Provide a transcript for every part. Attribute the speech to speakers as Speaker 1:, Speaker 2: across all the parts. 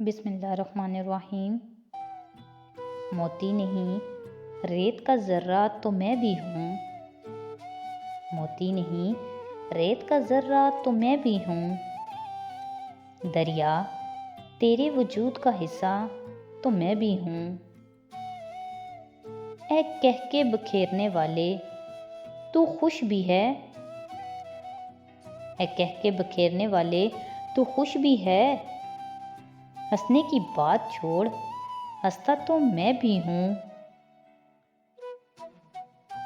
Speaker 1: बिस्मिल्लाहिर्रहमानिर्रहीम। मोती नहीं रेत का ज़र्रा तो मैं भी हूँ। मोती नहीं रेत का ज़र्रा तो मैं भी हूँ। दरिया तेरे वजूद का हिस्सा तो मैं भी हूँ। ऐ कह के बखेरने वाले तू खुश भी है। ऐ कह के बखेरने वाले तू खुश भी है। हंसने की बात छोड़, हंसता तो मैं भी हूँ।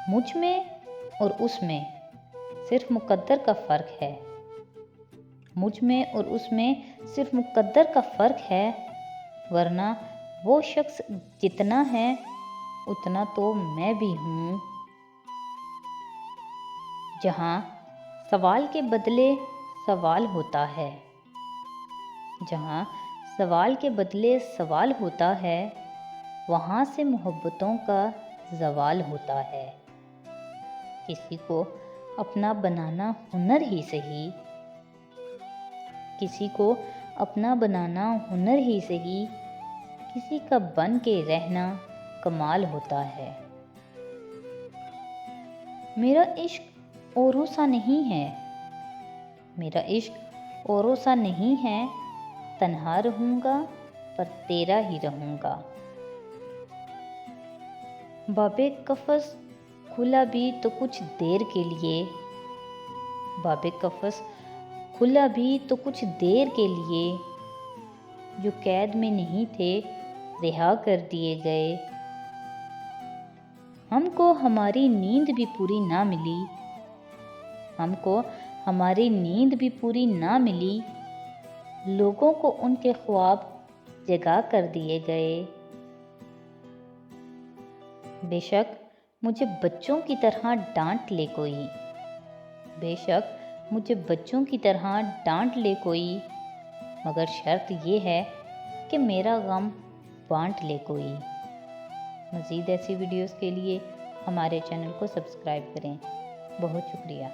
Speaker 1: मुझ में और उसमें सिर्फ मुकद्दर का फ़र्क है। मुझ में और उसमें सिर्फ मुकद्दर का फ़र्क है, वरना वो शख्स जितना है उतना तो मैं भी हूँ। जहाँ सवाल के बदले सवाल होता है, जहाँ सवाल के बदले सवाल होता है, वहाँ से मोहब्बतों का ज़वाल होता है। किसी को अपना बनाना हुनर ही सही, किसी को अपना बनाना हुनर ही सही, किसी का बन के रहना कमाल होता है। मेरा इश्क औरों सा नहीं है, मेरा इश्क औरों सा नहीं है। तन्हा रहूँगा पर तेरा ही रहूँगा। बाबे कफ़स खुला भी तो कुछ देर के लिए, बाबे कफ़स खुला भी तो कुछ देर के लिए। जो कैद में नहीं थे रिहा कर दिए गए। हमको हमारी नींद भी पूरी ना मिली, हमको हमारी नींद भी पूरी ना मिली। लोगों को उनके ख्वाब जगा कर दिए गए। बेशक मुझे बच्चों की तरह डांट ले कोई, बेशक मुझे बच्चों की तरह डांट ले कोई, मगर शर्त ये है कि मेरा गम बांट ले कोई। मज़ीद ऐसी वीडियोस के लिए हमारे चैनल को सब्सक्राइब करें। बहुत शुक्रिया।